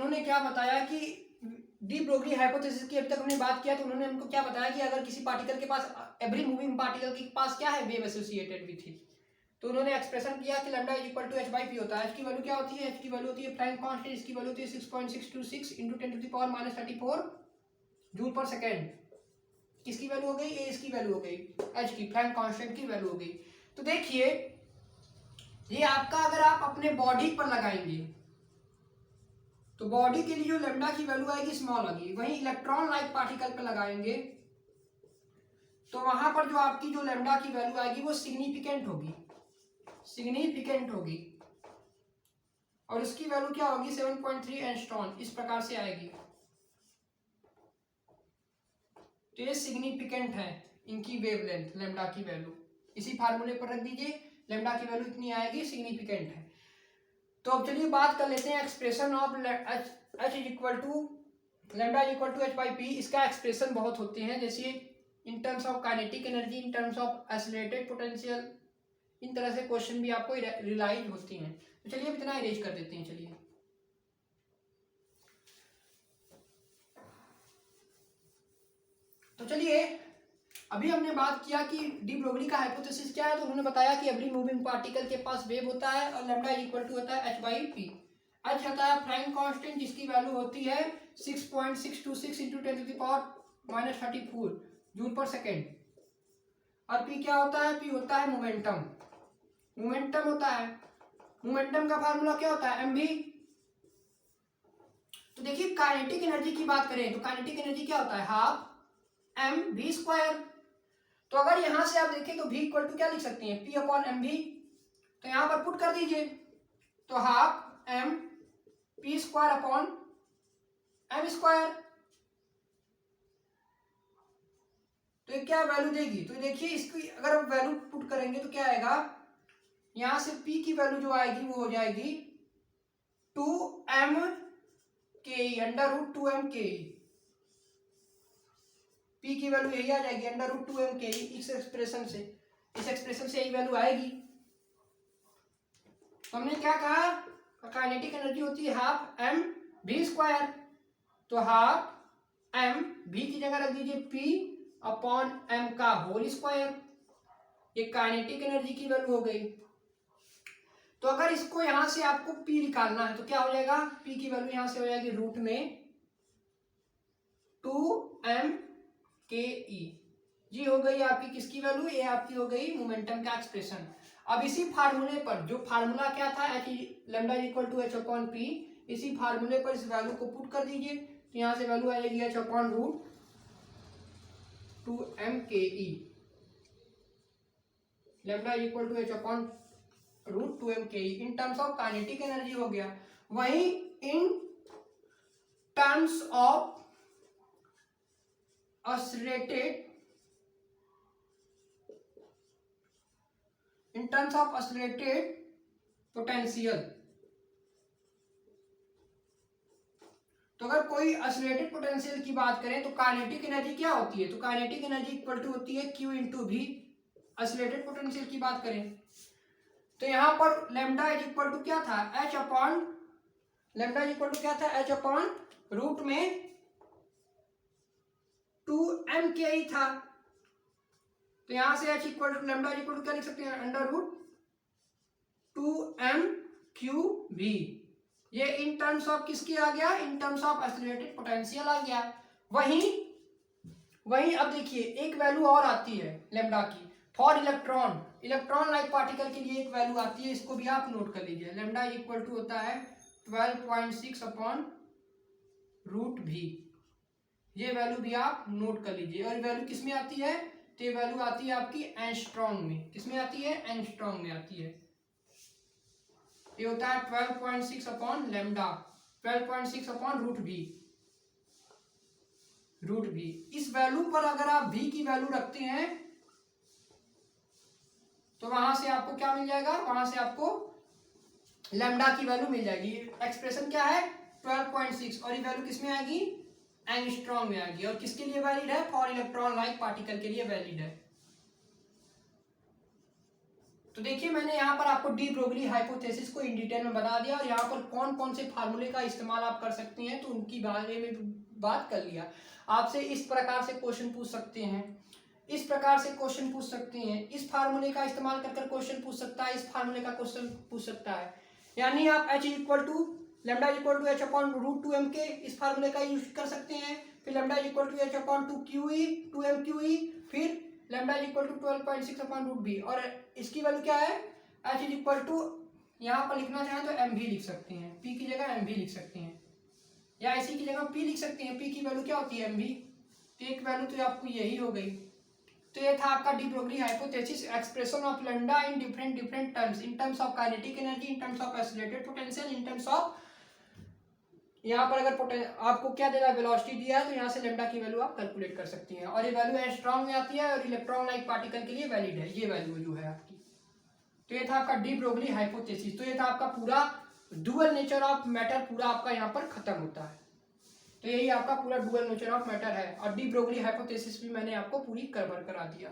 उन्होंने क्या बताया कि डी ब्रोगली हाइपोथेसिस की अभी तक हमने बात किया, तो उन्होंने हमको क्या बताया कि अगर किसी पार्टिकल के पास, एवरी मूविंग पार्टिकल के पास क्या है, वेव एसोसिएटेड विथ इट, तो उन्होंने एक्सप्रेशन किया कि lambda is equal to H by p होता है। एच की वैल्यू क्या होती है, एच की वैल्यू होती है प्लैंक कांस्टेंट, इसकी वैल्यू होती है 6.626 into 10 to the power minus 34 joule per second. किसकी वैल्यू हो गई, ए इसकी वैल्यू हो गई, एच की प्लैंक कांस्टेंट की वैल्यू हो गई। तो देखिए ये आपका अगर आप अपने बॉडी पर लगाएंगे तो बॉडी के लिए जो लैम्डा की वैल्यू आएगी स्मॉल आएगी, वहीं इलेक्ट्रॉन लाइक पार्टिकल पर लगाएंगे तो वहां पर जो आपकी जो लैम्डा की वैल्यू आएगी वो सिग्निफिकेंट होगी, सिग्निफिकेंट होगी, और इसकी वैल्यू क्या होगी 7.3 एंगस्ट्रॉम, इस प्रकार से आएगी। तो ये सिग्निफिकेंट है इनकी वेवलेंथ, लैम्डा की वैल्यू इसी फार्मूले पर रख दीजिए, लैम्डा की वैल्यू इतनी आएगी, सिग्निफिकेंट है। तो अब चलिए बात कर लेते हैं expression of H is equal to lambda is equal to H by P. इसका एक्सप्रेशन बहुत होते हैं, जैसे in terms of kinetic energy, in terms of accelerated potential, इन तरह से क्वेश्चन भी आपको रियलाइज होती हैं। तो चलिए अब इतना इरेज कर देते हैं। चलिए तो चलिए अभी हमने बात किया कि डी ब्रोगली का हाइपोथेसिस क्या है, तो उन्होंने बताया कि एवरी मूविंग पार्टिकल के पास वेव होता है और लैम्डा इक्वल टू होता है एच बाई पी। एच होता है प्लैंक कांस्टेंट जिसकी वैल्यू होती है 6.626 into 10 to the power minus 34 joule per second. और पी क्या होता है, पी होता है मोमेंटम, मोमेंटम होता है, मोमेंटम का फार्मूला क्या होता है, एम वी। तो देखिए काइनेटिक एनर्जी की बात करें तो काइनेटिक एनर्जी क्या होता है, हाफ एम वी स्क्वायर। तो अगर यहां से आप देखें तो v इक्वल टू क्या लिख सकते हैं, p अपॉन एम वी। तो यहां पर पुट कर दीजिए, तो half m p square upon m square. तो ये क्या वैल्यू देगी, तो देखिए इसकी अगर हम वैल्यू पुट करेंगे तो क्या आएगा, यहां से p की वैल्यू जो आएगी वो हो जाएगी 2m के अंडर रूट 2m के, p की वैल्यू यही आ जाएगी अंडर रूट 2m के। इस एक्सप्रेशन से, इस एक्सप्रेशन से यही वैल्यू आएगी। तो हमने क्या कहा, काइनेटिक एनर्जी होती है हाफ एम वी स्क्वायर, तो हाफ एम वी की जगह रख दीजिए p अपॉन एम का होल स्क्वायर, ये काइनेटिक एनर्जी की वैल्यू हो गई। तो अगर इसको यहां से आपको p निकालना है तो क्या हो जाएगा, p की वैल्यू यहां से हो जाएगी रूट में 2m के ई, जी हो गई आपकी किसकी वैल्यू, ये आपकी हो गई मोमेंटम का एक्सप्रेशन। अब इसी फार्मूले पर, जो फार्मूला क्या था h lambda equal to H upon p, इसी फार्मूले पर इस वैल्यू को पुट कर दीजिए, तो यहां से वैल्यू आ जाएगी H upon root 2m K E, lambda equal to H upon root 2m K E in terms of kinetic energy हो गया। वहीं in terms of oscillated, in terms of oscillated potential, तो अगर कोई oscillated potential की बात करें तो काइनेटिक एनर्जी क्या होती है, तो काइनेटिक एनर्जी इक्वल टू होती है Q इंटू भी। oscillated potential की बात करें तो यहां पर लैम्डा इज इक्वल टू क्या था, h upon lambda is equal to क्या था, h अपॉन रूट में 2m के ही था। तो यहां से h equal to lambda equal to क्या लिख सकते हैं, under root 2m Q we. ये इन टर्म्स ऑफ किसकी आ गया, in terms of accelerated potential आ गया। वहीं अब देखिए एक वैल्यू और आती है लैम्डा की for electron, electron like particle के लिए एक वैल्यू आती है, इसको भी आप नोट कर लीजिए। लैम्डा इक्वल टू होता है 12.6 अपॉन रूट भी, ये वैल्यू भी आप नोट कर लीजिए। और वैल्यू किस में आती है, तो ये वैल्यू आती है आपकी एंगस्ट्रॉम में, किसमें आती है, एंगस्ट्रॉम में आती है। ये होता है 12.6 अपॉन लैम्डा, 12.6 अपॉन रूट भी, रूट भी। इस वैल्यू पर अगर आप v की वैल्यू रखते हैं तो वहां से आपको क्या मिल जाएगा, वहां से आपको लैम्डा की वैल्यू मिल जाएगी। एक्सप्रेशन क्या है 12.6 और ये वैल्यू किसमें आएगी, एंगस्ट्रॉम में आएगी। और किसके लिए वैलिड है, फॉर इलेक्ट्रॉन लाइक पार्टिकल के लिए वैलिड है। तो देखिए मैंने यहाँ पर आपको डी ब्रोगली हाइपोथेसिस को इन डिटेल में बता दिया और यहाँ पर कौन कौन से फार्मूले का इस्तेमाल आप कर सकते हैं तो उनकी बारे में बात कर लिया। आपसे इस प्रकार से क्वेश्चन पूछ सकते हैं, इस प्रकार से क्वेश्चन पूछ सकते हैं, इस फार्मूले का इस्तेमाल कर क्वेश्चन पूछ सकता है, इस फार्मूले का क्वेश्चन पूछ सकता है। यानी आप h equal to lambda equal to H upon root 2m के इस फार्मूले का यूज कर सकते हैं। फिर lambda equal to H upon 2m QE, फिर lambda equal to 12.6 upon root b, और इसकी वैल्यू क्या है h इक्वल टू, यहाँ पर लिखना चाहें तो m भी लिख सकते हैं, p की जगह m भी लिख सकते हैं, या इसी की जगह p लिख सकते हैं। p की वैल्यू क्या होती है m भी, तो एक वैल्यू तो आपको यही हो गई। तो ये था आपका de Broglie hypothesis, expression of lambda in different terms, in terms of kinetic energy, in terms of isolated potential, in terms of, यहाँ पर अगर आपको क्या दे रहा है, वेलोसिटी दिया है, तो यहाँ से लैम्डा की वैल्यू आप कैलकुलेट कर सकती हैं, और ये वैल्यू एंगस्ट्रॉम में आती है और इलेक्ट्रॉन लाइक पार्टिकल के लिए वैलिड है ये वैल्यू जो है आपकी। तो ये था आपका डी ब्रोगली हाइपोथेसिस। तो ये था आपका पूरा डुअल नेचर ऑफ मैटर, पूरा आपका यहाँ पर खत्म होता है। तो यही आपका पूरा डुअल नेचर ऑफ मैटर है, और डी ब्रोगली हाइपोथेसिस भी मैंने आपको पूरी कवर करा दिया।